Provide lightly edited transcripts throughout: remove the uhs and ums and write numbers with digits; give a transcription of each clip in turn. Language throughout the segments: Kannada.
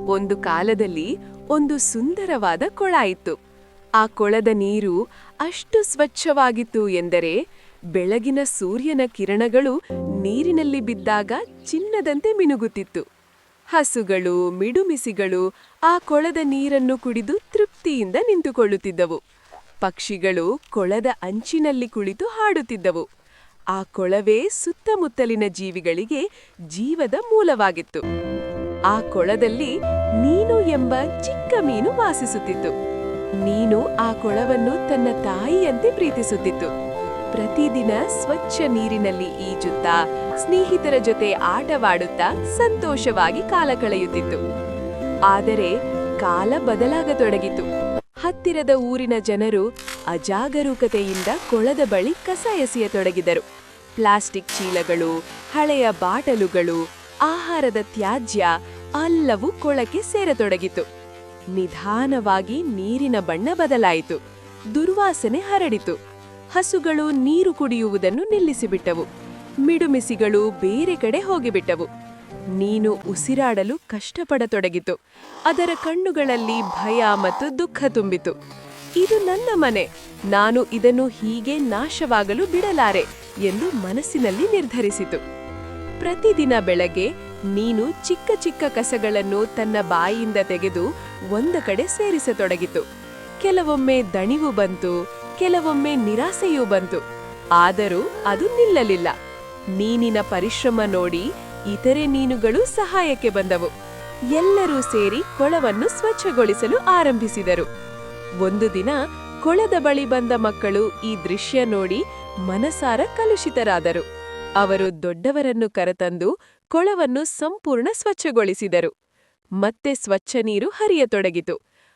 ಒಂದು ಕಾಲದಲ್ಲಿ ಒಂದು ಸುಂದರವಾದ ಕೊಳ ಇತ್ತು. ಆ ಕೊಳದ ನೀರು ಅಷ್ಟು ಸ್ವಚ್ಛವಾಗಿತ್ತು ಎಂದರೆ ಬೆಳಗಿನ ಸೂರ್ಯನ ಕಿರಣಗಳು ನೀರಿನಲ್ಲಿ ಬಿದ್ದಾಗ ಚಿನ್ನದಂತೆ ಮಿನುಗುತ್ತಿತ್ತು. ಹಸುಗಳು, ಮಿಡುಮಿಸಿಗಳು ಆ ಕೊಳದ ನೀರನ್ನು ಕುಡಿದು ತೃಪ್ತಿಯಿಂದ ನಿಂತುಕೊಳ್ಳುತ್ತಿದ್ದವು. ಪಕ್ಷಿಗಳು ಕೊಳದ ಅಂಚಿನಲ್ಲಿ ಕುಳಿತು ಹಾಡುತ್ತಿದ್ದವು. ಆ ಕೊಳವೇ ಸುತ್ತಮುತ್ತಲಿನ ಜೀವಿಗಳಿಗೆ ಜೀವದ ಮೂಲವಾಗಿತ್ತು. ಆ ಕೊಳದಲ್ಲಿ ನೀನು ಎಂಬ ಚಿಕ್ಕ ಮೀನು ವಾಸಿಸುತ್ತಿತ್ತು. ನೀನು ಆ ಕೊಳವನ್ನು ತನ್ನ ತಾಯಿಯಂತೆ ಪ್ರೀತಿಸುತ್ತಿತ್ತು. ಪ್ರತಿದಿನ ಸ್ವಚ್ಛ ನೀರಿನಲ್ಲಿ ಈಜುತ್ತಾ ಸ್ನೇಹಿತರ ಜೊತೆ ಆಟವಾಡುತ್ತಾ ಸಂತೋಷವಾಗಿ ಕಾಲ ಕಳೆಯುತ್ತಿತ್ತು. ಆದರೆ ಕಾಲ ಬದಲಾಗತೊಡಗಿತು. ಹತ್ತಿರದ ಊರಿನ ಜನರು ಅಜಾಗರೂಕತೆಯಿಂದ ಕೊಳದ ಬಳಿ ಕಸ ಎಸೆಯತೊಡಗಿದರು. ಪ್ಲಾಸ್ಟಿಕ್ ಚೀಲಗಳು, ಹಳೆಯ ಬಾಟಲುಗಳು, ಆಹಾರದ ತ್ಯಾಜ್ಯ ಎಲ್ಲವೂ ಕೊಳಕ್ಕೆ ಸೇರತೊಡಗಿತು. ನಿಧಾನವಾಗಿ ನೀರಿನ ಬಣ್ಣ ಬದಲಾಯಿತು. ದುರ್ವಾಸನೆ ಹರಡಿತು. ಹಸುಗಳು ನೀರು ಕುಡಿಯುವುದನ್ನು ನಿಲ್ಲಿಸಿಬಿಟ್ಟವು. ಮಿಡುಮಿಸಿಗಳು ಬೇರೆ ಕಡೆ ಹೋಗಿಬಿಟ್ಟವು. ನೀನು ಉಸಿರಾಡಲು ಕಷ್ಟಪಡತೊಡಗಿತು. ಅದರ ಕಣ್ಣುಗಳಲ್ಲಿ ಭಯ ಮತ್ತು ದುಃಖ ತುಂಬಿತು. ಇದು ನನ್ನ ಮನೆ, ನಾನು ಇದನ್ನು ಹೀಗೆ ನಾಶವಾಗಲು ಬಿಡಲಾರೆ ಎಂದು ಮನಸ್ಸಿನಲ್ಲಿ ನಿರ್ಧರಿಸಿತು. ಪ್ರತಿದಿನ ಬೆಳಗ್ಗೆ ನೀನು ಚಿಕ್ಕ ಚಿಕ್ಕ ಕಸಗಳನ್ನು ತನ್ನ ಬಾಯಿಯಿಂದ ತೆಗೆದು ಒಂದ ಕಡೆ ಸೇರಿಸತೊಡಗಿತು. ಕೆಲವೊಮ್ಮೆ ದಣಿವು ಬಂತು, ಕೆಲವೊಮ್ಮೆ ನಿರಾಸೆಯೂ ಬಂತು. ಆದರೂ ಅದು ನಿಲ್ಲಲಿಲ್ಲ. ನೀನಿನ ಪರಿಶ್ರಮ ನೋಡಿ ಇತರೆ ಮೀನುಗಳು ಸಹಾಯಕ್ಕೆ ಬಂದವು. ಎಲ್ಲರೂ ಸೇರಿ ಕೊಳವನ್ನು ಸ್ವಚ್ಛಗೊಳಿಸಲು ಆರಂಭಿಸಿದರು. ಒಂದು ದಿನ ಕೊಳದ ಬಳಿ ಬಂದ ಮಕ್ಕಳು ಈ ದೃಶ್ಯ ನೋಡಿ ಮನಸಾರ ಕಲುಷಿತರಾದರು. ಅವರು ದೊಡ್ಡವರನ್ನು ಕರೆತಂದು ಕೊಳವನ್ನು ಸಂಪೂರ್ಣ ಸ್ವಚ್ಛಗೊಳಿಸಿದರು. ಮತ್ತೆ ಸ್ವಚ್ಛ ನೀರು ಹರಿಯತೊಡಗಿತು.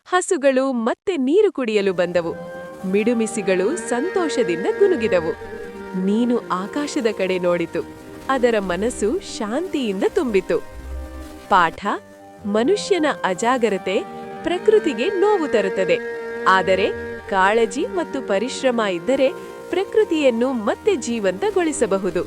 ಹಸುಗಳು ಮತ್ತೆ ನೀರು ಕುಡಿಯಲು ಬಂದವು. ಮಿಡುಮಿಸಿಗಳು ಸಂತೋಷದಿಂದ ಗುನುಗಿದವು. ನೀನು ಆಕಾಶದ ಕಡೆ ನೋಡಿತು. ಅದರ ಮನಸ್ಸು ಶಾಂತಿಯಿಂದ ತುಂಬಿತು. ಪಾಠ: ಮನುಷ್ಯನ ಅಜಾಗರತೆ ಪ್ರಕೃತಿಗೆ ನೋವು ತರುತ್ತದೆ. ಆದರೆ ಕಾಳಜಿ ಮತ್ತು ಪರಿಶ್ರಮ ಇದ್ದರೆ ಪ್ರಕೃತಿಯನ್ನು ಮತ್ತೆ ಜೀವಂತಗೊಳಿಸಬಹುದು.